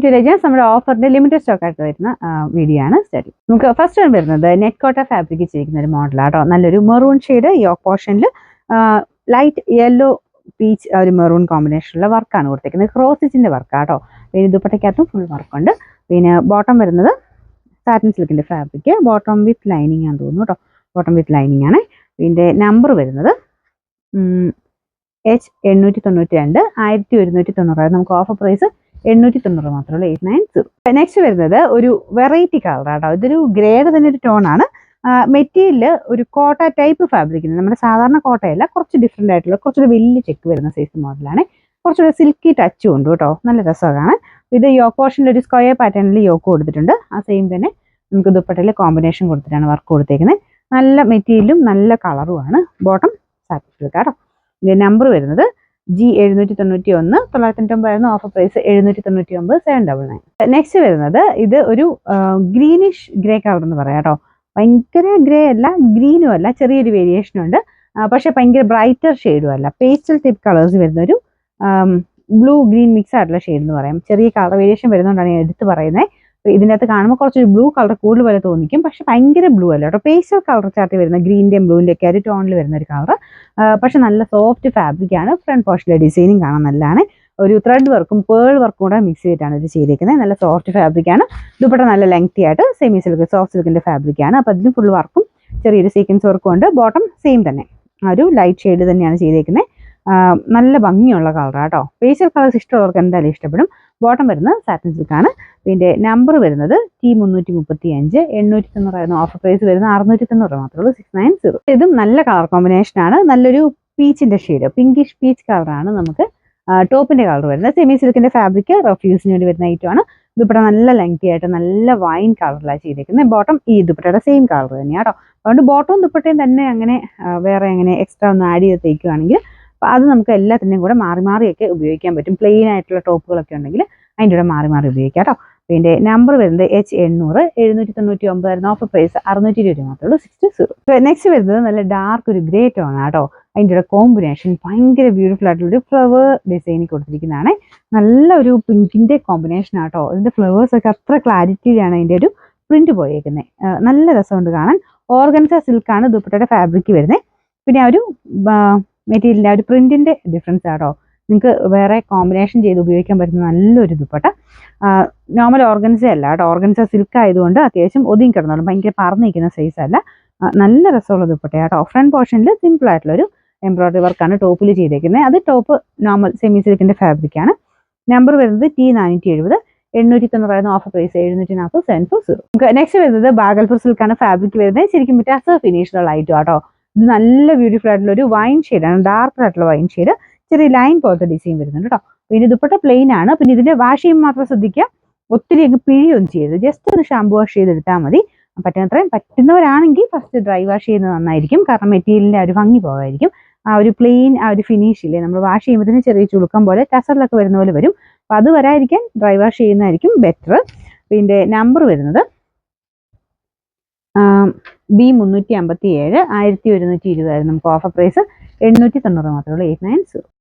To legends നമ്മുടെ ഓഫറിന്റെ limited stock ആയിട്ട് വരുന്ന വീഡിയോ ആണ് സ്റ്റഡി. നമുക്ക് ഫസ്റ്റ് വൺ വരുന്നത് നെറ്റ് കോട്ട ഫാബ്രിക് ചെയ്തിരിക്കുന്ന ഒരു മോഡലാട്ടോ. നല്ലൊരു മെറൂൺ ഷെയ്ഡ് യോക്ക് പോർഷനിൽ ലൈറ്റ് യെല്ലോ പീച്ച് ഒരു മെറൂൺ കോമ്പിനേഷനുള്ള വർക്കാണ് കൊടുത്തിരിക്കുന്നത്. ക്രോസ് സ്റ്റിച്ചിന്റെ വർക്കാട്ടോ. പിന്നെ ദുപ്പട്ടയ്ക്കകത്തും ഫുൾ വർക്കുണ്ട്. പിന്നെ ബോട്ടം വരുന്നത് സാറ്റിൻ സിൽക്കിന്റെ ഫാബ്രിക്, ബോട്ടം വിത്ത് ലൈനിങ് ആണെന്ന് തോന്നുന്നു കേട്ടോ. ബോട്ടം വിത്ത് ലൈനിങ് ആണ്. പിന്നെ നമ്പർ വരുന്നത് H892 1190. നമുക്ക് ഓഫർ പ്രൈസ് 890 മാത്രമേ ഉള്ളൂ, 890. നെക്സ്റ്റ് വരുന്നത് ഒരു വെറൈറ്റി കളറാട്ടോ. ഇതൊരു ഗ്രേഡ് തന്നെ ഒരു ടോൺ ആണ്. മെറ്റീരിയൽ ഒരു കോട്ട ടൈപ്പ് ഫാബ്രിക്, നമ്മുടെ സാധാരണ കോട്ടയല്ല, കുറച്ച് ഡിഫറെൻ്റ് ആയിട്ടുള്ള കുറച്ചൊരു വലിയ ചെക്ക് വരുന്ന സൈസ് മോഡലാണ്. കുറച്ചൊരു സിൽക്കി ടച്ചും ഉണ്ട് കേട്ടോ, നല്ല രസമാണ്. ഇത് യോക്ക് പോർഷനിൽ ഒരു സ്ക്വയർ പാറ്റേണിൽ യോക്ക് കൊടുത്തിട്ടുണ്ട്. ആ സെയിം തന്നെ നമുക്ക് ദുപ്പട്ടയിൽ കോമ്പിനേഷൻ കൊടുത്തിട്ടാണ് വർക്ക് കൊടുത്തേക്കുന്നത്. നല്ല മെറ്റീരിയലും നല്ല കളറുമാണ്. ബോട്ടം സാറ്റിൻ സിൽക്ക് കേട്ടോ. ഇതിന്റെ നമ്പർ വരുന്നത് G791, 990 ഓഫർ പ്രൈസ് 799, 799. നെക്സ്റ്റ് വരുന്നത് ഇത് ഒരു ഗ്രീനിഷ് ഗ്രേ കളർ എന്ന് പറയാം കേട്ടോ. ഭയങ്കര ഗ്രേ അല്ല, ഗ്രീനും അല്ല, ചെറിയൊരു വേരിയേഷൻ ഉണ്ട്. പക്ഷെ ഭയങ്കര ബ്രൈറ്റർ ഷെയ്ഡും അല്ല. പേസ്റ്റൽ ടൈപ്പ് കളേഴ്സ് വരുന്ന ഒരു ബ്ലൂ ഗ്രീൻ മിക്സ് ആയിട്ടുള്ള ഷെയ്ഡ് എന്ന് പറയാം. ചെറിയ കളർ വേരിയേഷൻ വരുന്നതുകൊണ്ടാണ് ഞാൻ എടുത്ത് പറയുന്നത്. ഇതിൻ്റെ അകത്ത് കാണുമ്പോൾ കുറച്ചൊരു ബ്ലൂ കളർ കൂടുതൽ പോലെ തോന്നിക്കും, പക്ഷെ ഭയങ്കര ബ്ലൂ അല്ല കേട്ടോ. പേസ്റ്റൽ കളർ ചാർട്ട് വരുന്ന ഗ്രീൻ്റെയും ബ്ലൂവിൻ്റെ ഒക്കെ ഒരു ടോണിൽ വരുന്ന ഒരു കളർ. പക്ഷെ നല്ല സോഫ്റ്റ് ഫാബ്രിക് ആണ്. ഫ്രണ്ട് പോർഷനിലെ ഡിസൈനിങ് കാണാൻ നല്ലതാണ്. ഒരു ത്രെഡ് വർക്കും പേൾ വർക്കും കൂടെ മിക്സ് ചെയ്തിട്ടാണ് ഇത് ചെയ്തിരിക്കുന്നത്. നല്ല സോഫ്റ്റ് ഫാബ്രിക് ആണ്. ദുപ്പട്ട നല്ല ലെങ്തി ആയിട്ട് സെമി സിൽക്ക് സോഫ്റ്റ് സിൽക്കിന്റെ ഫാബ്രിക് ആണ്. അപ്പോൾ അതിന് ഫുൾ വർക്കും ചെറിയൊരു സീക്വൻസ് വർക്കും ഉണ്ട്. ബോട്ടം സെയിം തന്നെ ഒരു ലൈറ്റ് ഷെയ്ഡ് തന്നെയാണ് ചെയ്തേക്കുന്നത്. നല്ല ഭംഗിയുള്ള കളറാണ് കേട്ടോ. പേസ്റ്റൽ കളേഴ്സ് ഇഷ്ടമുള്ളവർക്ക് എന്തായാലും ഇഷ്ടപ്പെടും. ബോട്ടം വരുന്നത് സാറ്റിൻ സിൽക്കാണ്. പിന്നെ നമ്പർ വരുന്നത് T335, 890 ഓഫർ പ്രൈസ് വരുന്നത് 690 മാത്രമേ ഉള്ളൂ, 690. ഇതും നല്ല കളർ കോമ്പിനേഷൻ ആണ്. നല്ലൊരു പീച്ചിന്റെ ഷെയ്ഡ്, പിങ്കിഷ് പീച്ച് കളറാണ് നമുക്ക് ടോപ്പിന്റെ കളർ വരുന്നത്. സെമി സിൽക്കിന്റെ ഫാബ്രിക് റഫ് യൂസിന് വേണ്ടി വരുന്ന ഐറ്റമാണ്. ദുപ്പട്ട നല്ല ലെങ്തി ആയിട്ട് നല്ല വൈൻ കളറിലാണ് ചെയ്തേക്കുന്നത്. ബോട്ടം ഈ ദുപ്പട്ടയുടെ സെയിം കളർ തന്നെയാണ് കേട്ടോ. അതുകൊണ്ട് ബോട്ടവും ദുപ്പട്ടയും തന്നെ അങ്ങനെ വേറെ അങ്ങനെ എക്സ്ട്രാ ഒന്ന് ആഡ് ചെയ്ത് തയ്ക്കുകയാണെങ്കിൽ അത് നമുക്ക് എല്ലാത്തിൻ്റെയും കൂടെ മാറി മാറിയൊക്കെ ഉപയോഗിക്കാൻ പറ്റും. പ്ലെയിൻ ആയിട്ടുള്ള ടോപ്പുകളൊക്കെ ഉണ്ടെങ്കിൽ അതിൻ്റെ കൂടെ മാറി മാറി ഉപയോഗിക്കാം കേട്ടോ. പിന്നെ നമ്പർ വരുന്നത് H800, 799 ഓഫർ പ്രൈസ് 620 മാത്രമേ ഉള്ളൂ, 620. നെക്സ്റ്റ് വരുന്നത് നല്ല ഡാർക്ക് ഒരു ഗ്രേ ടോൺ ആട്ടോ. അതിൻ്റെ കൂടെ കോമ്പിനേഷൻ ഭയങ്കര ബ്യൂട്ടിഫുൾ ആയിട്ടുള്ളൊരു ഫ്ലവർ ഡിസൈനിൽ കൊടുത്തിരിക്കുന്നതാണ്. നല്ല ഒരു പിങ്കിൻ്റെ കോമ്പിനേഷൻ ആട്ടോ. ഇതിൻ്റെ ഫ്ലവേഴ്സൊക്കെ അത്ര ക്ലാരിറ്റിയിലാണ് അതിൻ്റെ ഒരു പ്രിന്റ് പോയേക്കുന്നത്. നല്ല രസമുണ്ട് കാണാൻ. ഓർഗൻസ സിൽക്കാണ് ദുപ്പട്ടയുടെ ഫാബ്രിക് വരുന്നത്. പിന്നെ ആ ഒരു മെറ്റീരിയലിൻ്റെ ആ ഒരു പ്രിന്റിൻ്റെ ഡിഫറൻസ് ആട്ടോ. നിങ്ങൾക്ക് വേറെ കോമ്പിനേഷൻ ചെയ്ത് ഉപയോഗിക്കാൻ പറ്റുന്ന നല്ലൊരു ദുപ്പട്ട. നോർമൽ ഓർഗൻസ അല്ല കേട്ടോ. ഓർഗൻസ സിൽക്ക് ആയതുകൊണ്ട് അത്യാവശ്യം ഒതുങ്ങി കിടന്നോളും. ഭയങ്കര പറന്നിരിക്കുന്ന സൈസ് അല്ല. നല്ല രസമുള്ള ദുപ്പട്ട കേട്ടോ. ഫ്രണ്ട് പോർഷനിൽ സിമ്പിൾ ആയിട്ടുള്ളൊരു എംബ്രോയിഡറി വർക്കാണ് ടോപ്പിൽ ചെയ്തേക്കുന്നത്. അത് ടോപ്പ് നോർമൽ സെമി സിൽക്കിന്റെ ഫാബ്രിക് ആണ്. നമ്പർ വരുന്നത് T470, 890 ഓഫർ പ്രൈസ് 740, 740. നെക്സ്റ്റ് വരുന്നത് ബാഗൽപൂർ സിൽക്കാണ് ഫാബ്രിക് വരുന്നത്. ശരിക്കും ടസർ ഫിനിഷിലുള്ള ഐറ്റം കേട്ടോ. ഇത് നല്ല ബ്യൂട്ടിഫുൾ ആയിട്ടുള്ള ഒരു വൈൻ ഷെയ്ഡാണ്, ഡാർക്ക് ആയിട്ടുള്ള വൈൻ ഷെയ്ഡ്. ചെറിയ ലൈൻ പോലത്തെ ഡിസൈൻ വരുന്നുണ്ട് കേട്ടോ. പിന്നെ ദുപ്പട്ട പ്ലെയിൻ ആണ്. പിന്നെ ഇതിന്റെ വാഷ് ചെയ്യുമ്പോൾ മാത്രം ശ്രദ്ധിക്കുക, ഒത്തിരി അങ്ങ് പിഴിയൊന്നും ചെയ്യരുത്. ജസ്റ്റ് ഒന്ന് ഷാമ്പു വാഷ് ചെയ്തെടുത്താൽ മതി. പറ്റുന്നത്രയും പറ്റുന്നവരാണെങ്കിൽ ഫസ്റ്റ് ഡ്രൈ വാഷ് ചെയ്യുന്നത് നന്നായിരിക്കും. കാരണം മെറ്റീരിയലിന്റെ ആ ഒരു ഭംഗി പോകായിരിക്കും. ആ ഒരു പ്ലെയിൻ ആ ഒരു ഫിനിഷ് ഇല്ലേ, നമ്മൾ വാഷ് ചെയ്യുമ്പോഴത്തേന് ചെറിയ ചുളുക്കം പോലെ ടസറിലൊക്കെ വരുന്ന പോലെ വരും. അപ്പോൾ അത് വരാതിരിക്കാൻ ഡ്രൈ വാഷ് ചെയ്യുന്നതായിരിക്കും ബെറ്റർ. പിന്നെ നമ്പർ വരുന്നത് B357, 1120 നമുക്ക് ഓഫർ പ്രൈസ് 890 മാത്രമേ ഉള്ളൂ, 890.